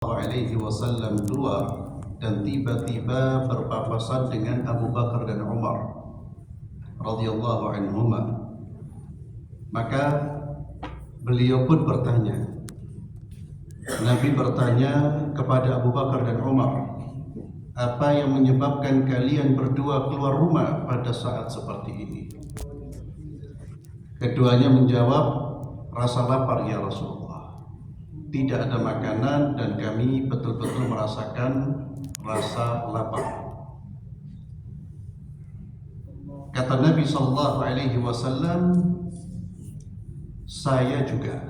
Alaihi Wasallam keluar dan tiba-tiba berpapasan dengan Abu Bakar dan Umar radhiyallahu anhuma. Maka beliau pun bertanya, Nabi bertanya kepada Abu Bakar dan Umar, apa yang menyebabkan kalian berdua keluar rumah pada saat seperti ini? Keduanya menjawab, rasa lapar ya Rasulullah. Tidak ada makanan dan kami betul-betul merasakan rasa lapar. Kata Nabi Sallallahu Alaihi Wasallam, saya juga.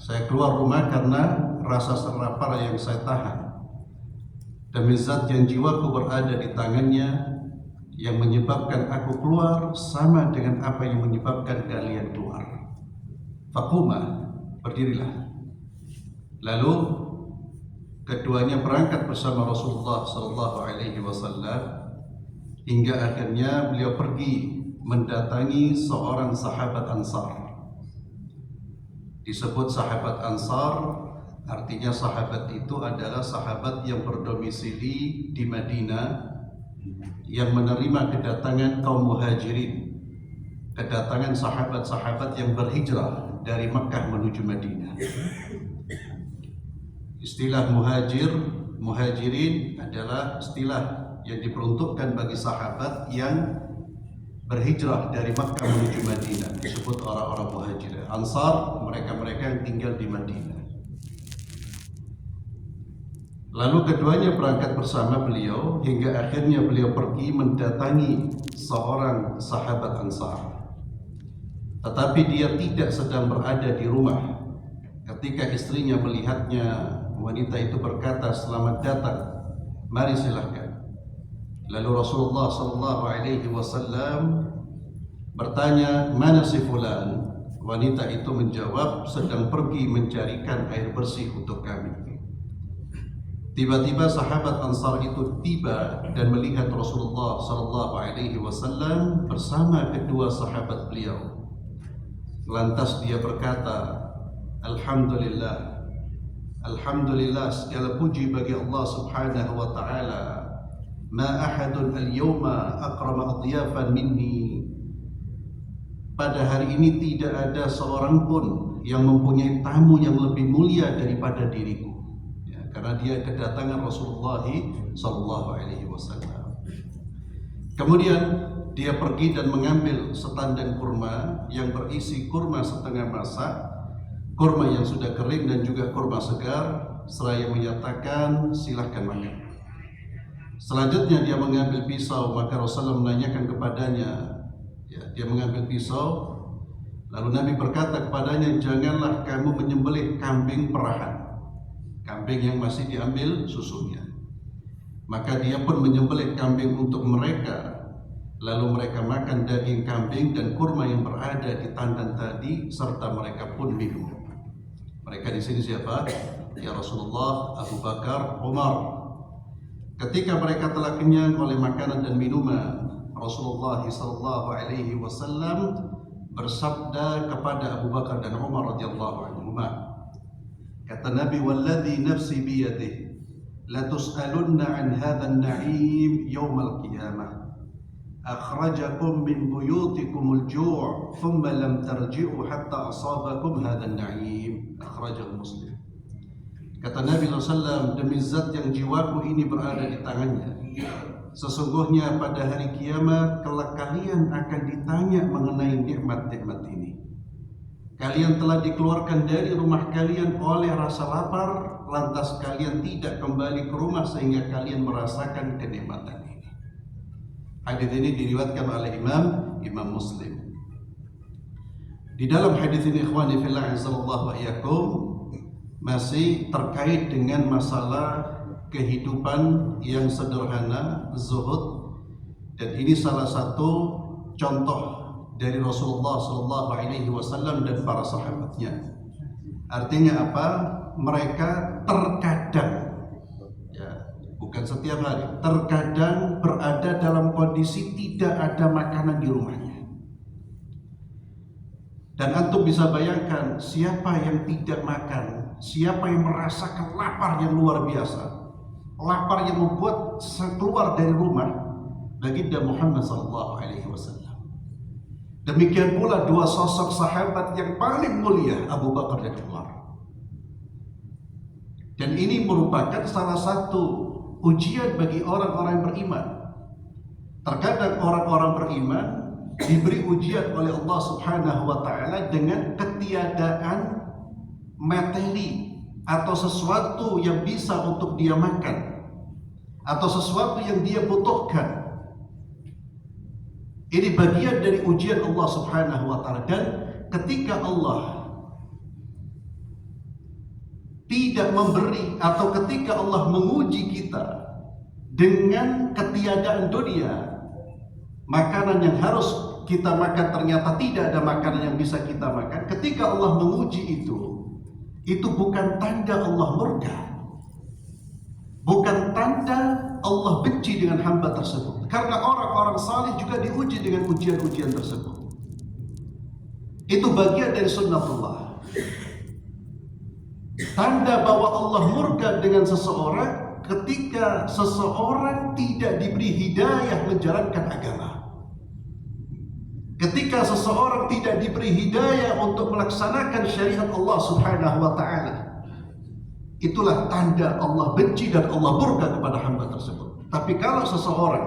Saya keluar rumah karena rasa lapar yang saya tahan. Demi zat yang jiwaku berada di tangannya, yang menyebabkan aku keluar sama dengan apa yang menyebabkan kalian keluar. Faquma, berdirilah. Lalu keduanya berangkat bersama Rasulullah Sallallahu Alaihi Wasallam hingga akhirnya beliau pergi mendatangi seorang sahabat Ansar. Disebut sahabat Ansar, artinya sahabat itu adalah sahabat yang berdomisili di Madinah, yang menerima kedatangan kaum muhajirin, kedatangan sahabat-sahabat yang berhijrah dari Makkah menuju Madinah. Istilah muhajirin adalah istilah yang diperuntukkan bagi sahabat yang berhijrah dari Makkah menuju Madinah, disebut orang-orang muhajirin. Ansar, mereka-mereka yang tinggal di Madinah. Lalu keduanya berangkat bersama beliau hingga akhirnya beliau pergi mendatangi seorang sahabat Ansar. Tetapi dia tidak sedang berada di rumah. Ketika istrinya melihatnya, wanita itu berkata, selamat datang, mari silahkan. Lalu Rasulullah Sallallahu Alaihi Wasallam bertanya, mana si fulan? Wanita itu menjawab, sedang pergi mencarikan air bersih untuk kami. Tiba-tiba sahabat Ansar itu tiba dan melihat Rasulullah Sallallahu Alaihi Wasallam bersama kedua sahabat beliau. Lantas dia berkata, Alhamdulillah, Alhamdulillah, segala puji bagi Allah Subhanahu wa Ta'ala. Ma ahadun al-yawma akrama adiyafan minni. Pada hari ini tidak ada seorang pun yang mempunyai tamu yang lebih mulia daripada diriku. Ya, karena dia kedatangan Rasulullah Sallallahu Alaihi Wasallam. Kemudian dia pergi dan mengambil setandan kurma yang berisi kurma setengah masak, kurma yang sudah kering dan juga kurma segar, seraya menyatakan silahkan makan. Selanjutnya dia mengambil pisau, maka Rasulullah menanyakan kepadanya, dia mengambil pisau, lalu Nabi berkata kepadanya, janganlah kamu menyembelih kambing perahan, kambing yang masih diambil susunya. Maka dia pun menyembelih kambing untuk mereka, lalu mereka makan daging kambing dan kurma yang berada di tandan tadi, serta mereka pun minum. Mereka di sini siapa? Ya Rasulullah, Abu Bakar, Umar. Ketika mereka telah kenyang oleh makanan dan minuman, Rasulullah Sallallahu Alaihi Wasallam bersabda kepada Abu Bakar dan Umar radhiyallahu anhuma. Kata Nabi, "Walladzi nafsi biyadihi, la tus'alunna an hadzal na'im yaumal qiyamah. Akhrajakum min buyutikumul ju' thumma lam tarji'u hatta asabakum hadzal na'im." Akhrajahu Muslim. Kata Nabi SAW, demi zat yang jiwaku ini berada di tangannya, sesungguhnya pada hari kiamat kelak kalian akan ditanya mengenai nikmat-nikmat ini. Kalian telah dikeluarkan dari rumah kalian oleh rasa lapar, lantas kalian tidak kembali ke rumah sehingga kalian merasakan kenikmatan ini. Hadis ini diriwayatkan oleh Imam Muslim. Di dalam hadis ini, ikhwani fillah azallahu wa iyyakum, masih terkait dengan masalah kehidupan yang sederhana, zuhud, dan ini salah satu contoh dari Rasulullah Sallallahu Alaihi Wasallam dan para sahabatnya. Artinya apa? Mereka terkadang, bukan setiap hari, terkadang berada dalam kondisi tidak ada makanan di rumahnya. Dan antum bisa bayangkan siapa yang tidak makan siapa yang merasakan lapar yang luar biasa, lapar yang membuat keluar dari rumah, baginda Muhammad SAW. Demikian pula dua sosok sahabat yang paling mulia, Abu Bakar dan Umar. Dan ini merupakan salah satu ujian bagi orang-orang yang beriman. Terkadang orang-orang beriman diberi ujian oleh Allah Subhanahu wa taala dengan ketiadaan materi atau sesuatu yang bisa untuk dia makan atau sesuatu yang dia butuhkan. Ini bagian dari ujian Allah Subhanahu wa taala. Dan ketika Allah tidak memberi atau ketika Allah menguji kita dengan ketiadaan dunia, makanan yang harus kita makan ternyata tidak ada makanan yang bisa kita makan. Ketika Allah menguji itu bukan tanda Allah murka, bukan tanda Allah benci dengan hamba tersebut. Karena orang-orang saleh juga diuji dengan ujian-ujian tersebut. Itu bagian dari sunnatullah. Tanda bahwa Allah murka dengan seseorang ketika seseorang tidak diberi hidayah menjalankan agama. Ketika seseorang tidak diberi hidayah untuk melaksanakan syariat Allah Subhanahu wa taala, itulah tanda Allah benci dan Allah murka kepada hamba tersebut. Tapi kalau seseorang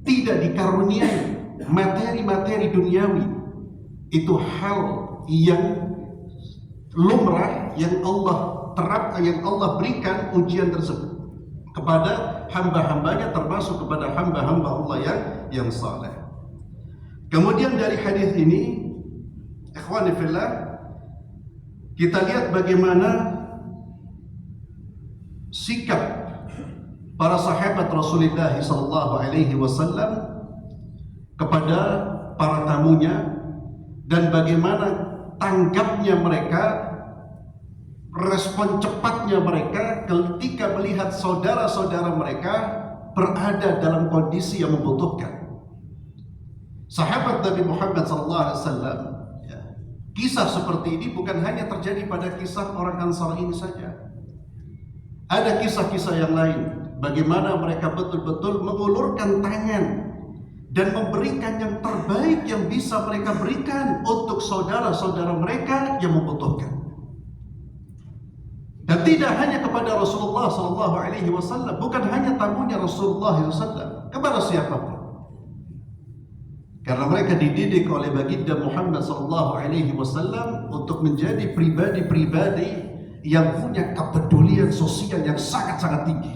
tidak dikaruniai materi-materi duniawi, itu hal yang lumrah yang Allah yang Allah berikan ujian tersebut kepada hamba-hambanya, termasuk kepada hamba-hamba Allah yang saleh. Kemudian dari hadis ini, ikhwani fillah, kita lihat bagaimana sikap para sahabat Rasulullah SAW kepada para tamunya, dan bagaimana tanggapnya mereka, respon cepatnya mereka ketika melihat saudara-saudara mereka berada dalam kondisi yang membutuhkan. Sahabat Nabi Muhammad SAW, kisah seperti ini bukan hanya terjadi pada kisah orang Ansar ini saja. Ada kisah-kisah yang lain, bagaimana mereka betul-betul mengulurkan tangan dan memberikan yang terbaik yang bisa mereka berikan untuk saudara-saudara mereka yang membutuhkan. Dan tidak hanya kepada Rasulullah SAW, bukan hanya tamunya Rasulullah SAW, kepada siapapun. Karena mereka dididik oleh baginda Muhammad SAW untuk menjadi pribadi-pribadi yang punya kepedulian sosial yang sangat-sangat tinggi.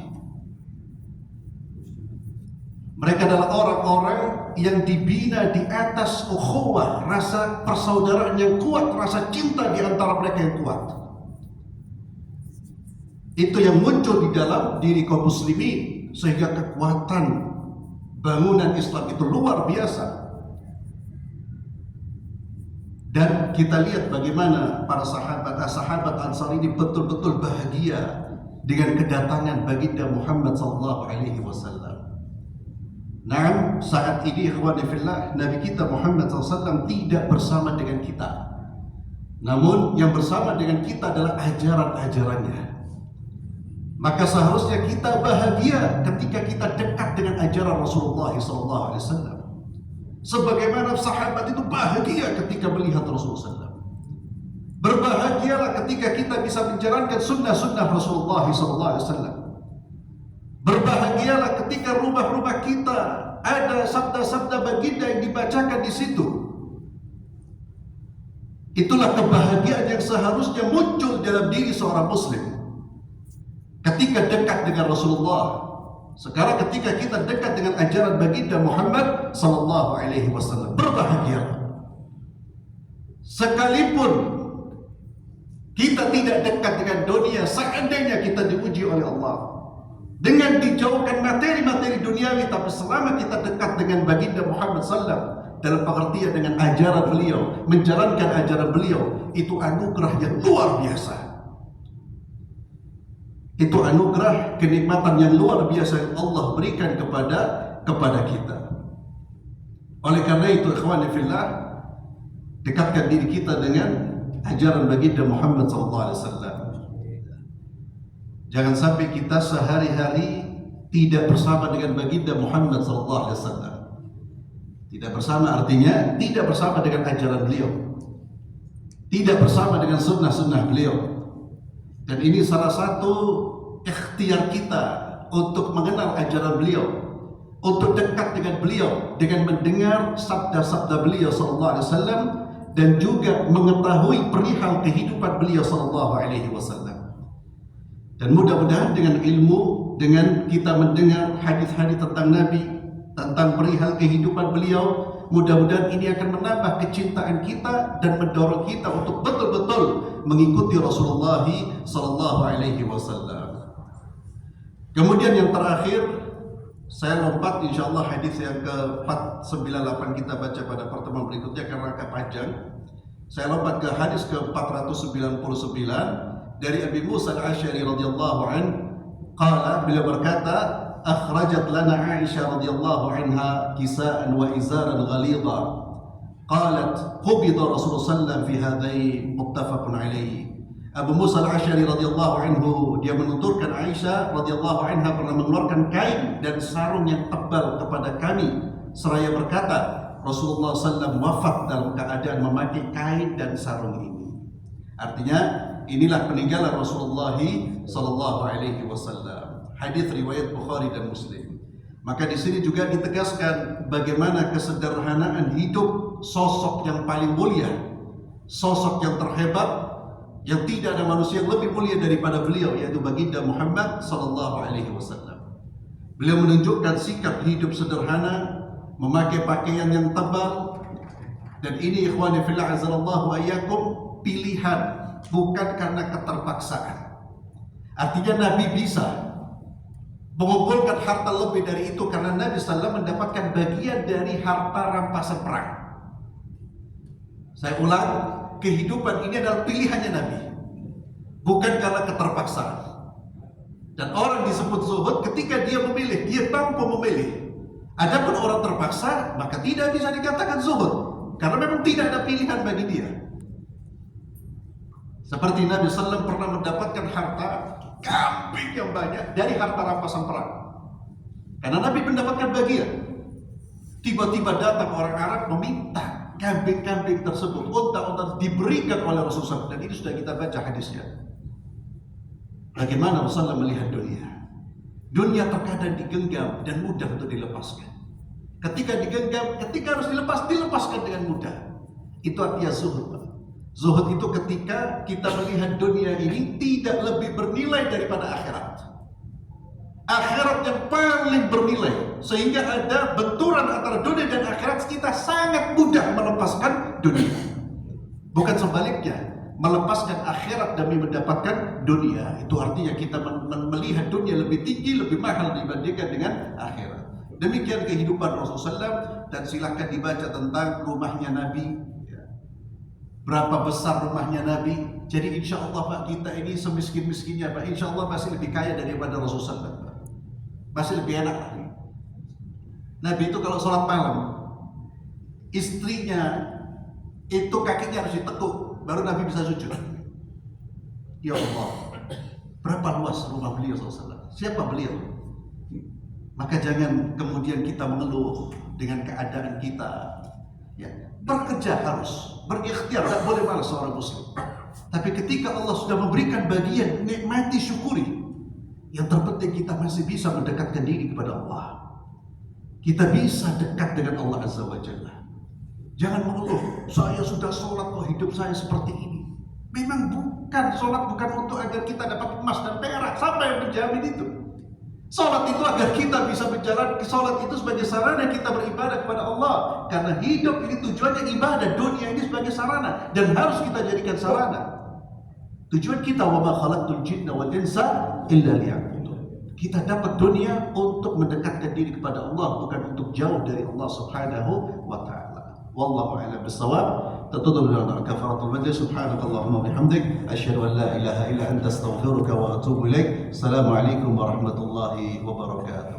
Mereka adalah orang-orang yang dibina di atas ukhuwah, rasa persaudaraan yang kuat, rasa cinta di antara mereka yang kuat. Itu yang muncul di dalam diri kaum muslimin, sehingga kekuatan bangunan Islam itu luar biasa. Dan kita lihat bagaimana para sahabat Ansar ini betul-betul bahagia dengan kedatangan baginda Muhammad SAW. Nah, saat ini ikhwani fillah, Nabi kita Muhammad SAW tidak bersama dengan kita. Namun yang bersama dengan kita adalah ajaran-ajarannya. Maka seharusnya kita bahagia ketika kita dekat dengan ajaran Rasulullah SAW. Sebagaimana sahabat itu bahagia ketika melihat Rasulullah SAW. Berbahagialah ketika kita bisa menjalankan sunnah-sunnah Rasulullah SAW. Berbahagialah ketika rumah-rumah kita ada sabda-sabda baginda yang dibacakan di situ. Itulah kebahagiaan yang seharusnya muncul dalam diri seorang muslim ketika dekat dengan Rasulullah. Sekarang ketika kita dekat dengan ajaran baginda Muhammad SAW, berbahagialah. Sekalipun kita tidak dekat dengan dunia, seandainya kita diuji oleh Allah dengan dijauhkan materi-materi duniawi, tapi selama kita dekat dengan baginda Muhammad SAW dalam pengertian dengan ajaran beliau, menjalankan ajaran beliau, itu anugerah yang luar biasa. Itu anugerah kenikmatan yang luar biasa yang Allah berikan kepada kita. Oleh karena itu ikhwani fillah, dekatkan diri kita dengan ajaran baginda Muhammad SAW. Jangan sampai kita sehari-hari tidak bersama dengan baginda Muhammad SAW. Tidak bersama artinya tidak bersama dengan ajaran beliau, tidak bersama dengan sunnah-sunnah beliau. Dan ini salah satu ikhtiar kita untuk mengenal ajaran beliau, untuk dekat dengan beliau, dengan mendengar sabda-sabda beliau SAW, dan juga mengetahui perihal kehidupan beliau SAW. Dan mudah-mudahan dengan ilmu, dengan kita mendengar hadis-hadis tentang Nabi, tentang perihal kehidupan beliau, mudah-mudahan ini akan menambah kecintaan kita dan mendorong kita untuk betul-betul mengikuti Rasulullah SAW. Kemudian yang terakhir, saya lompat insyaallah hadis yang ke-498 kita baca pada pertemuan berikutnya karena agak panjang. Saya lompat ke hadis ke-499 dari Abi Musa al-Asy'ari radhiyallahu an, qala, beliau berkata, akhrajat lana Aisyah radhiyallahu anha kisaan wa izaran ghalidha, qalat qubida Rasulullah sallallahu fi hadain, muttafaqun alaihi. Abu Musa al-Asy'ari radhiyallahu anhu dia menuturkan Aisyah radhiyallahu anha pernah mengeluarkan kain dan sarung yang tebal kepada kami seraya berkata, Rasulullah SAW wafat dalam keadaan memakai kain dan sarung ini. Artinya inilah peninggalan Rasulullah SAW. Hadis riwayat Bukhari dan Muslim. Maka di sini juga ditegaskan bagaimana kesederhanaan hidup sosok yang paling mulia, sosok yang terhebat, yang tidak ada manusia yang lebih mulia daripada beliau, yaitu baginda Muhammad SAW. Beliau menunjukkan sikap hidup sederhana, memakai pakaian yang tebal, dan ini ikhwani fillah azallahu ayyakum, pilihan, bukan karena keterpaksaan. Artinya Nabi bisa mengumpulkan harta lebih dari itu karena Nabi SAW mendapatkan bagian dari harta rampasan perang. Saya ulang, kehidupan ini adalah pilihannya Nabi, bukan karena keterpaksaan. Dan orang disebut zuhud ketika dia memilih, dia mampu memilih. Adapun orang terpaksa, maka tidak bisa dikatakan zuhud, karena memang tidak ada pilihan bagi dia. Seperti Nabi SAW pernah mendapatkan harta kambing yang banyak dari harta rampasan perang, karena Nabi mendapatkan bagian. Tiba-tiba datang orang Arab meminta kambing-kambing tersebut, unta-unta diberikan oleh Rasulullah, dan ini sudah kita baca hadisnya. Bagaimana Rasulullah melihat dunia? Dunia terkadang digenggam dan mudah untuk dilepaskan. Ketika digenggam, ketika harus dilepaskan dengan mudah. Itu artinya zuhud. Zuhud itu ketika kita melihat dunia ini tidak lebih bernilai daripada akhirat. Akhirat yang paling bernilai, sehingga ada benturan antara dunia dan akhirat, kita sangat mudah melepaskan dunia. Bukan sebaliknya, melepaskan akhirat demi mendapatkan dunia. Itu artinya kita melihat dunia lebih tinggi, lebih mahal dibandingkan dengan akhirat. Demikian kehidupan Rasulullah SAW, dan silakan dibaca tentang rumahnya Nabi. Berapa besar rumahnya Nabi. Jadi insya Allah Pak, kita ini semiskin-miskinnya Pak, insya Allah masih lebih kaya daripada Rasulullah SAW. Masih lebih enak. Nabi itu kalau sholat malam, istrinya itu kakinya harus ditekuk, baru Nabi bisa sujud. Ya Allah, berapa luas rumah beliau SAW. Siapa beliau? Maka jangan kemudian kita mengeluh dengan keadaan kita. Ya, bekerja harus, berikhtiar, tidak boleh malas seorang muslim. Tapi ketika Allah sudah memberikan bagian, nikmati, syukuri. Yang terpenting kita masih bisa mendekatkan diri kepada Allah. Kita bisa dekat dengan Allah Azza wa Jalla. Jangan mengeluh, saya sudah sholat kok hidup saya seperti ini. Memang bukan, sholat bukan untuk agar kita dapat emas dan perak. Siapa yang menjamin itu? Sholat itu agar kita bisa menjalankan sholat itu sebagai sarana kita beribadah kepada Allah. Karena hidup ini tujuannya ibadah, dunia ini sebagai sarana, dan harus kita jadikan sarana. Tujuan kita, wa ma khalaqtul jinna wal insa illa liya'budun. Kita dapat dunia untuk mendekatkan diri kepada Allah, bukan untuk jauh dari Allah Subhanahu wa taala. Wallahu a'lam bissawab. Tertutup dengan kafaratul majlis. Subhanakallahumma wa bihamdik, asyhadu an la ilaha illa anta, astaghfiruka wa atubu ilaik. Assalamualaikum warahmatullahi wabarakatuh.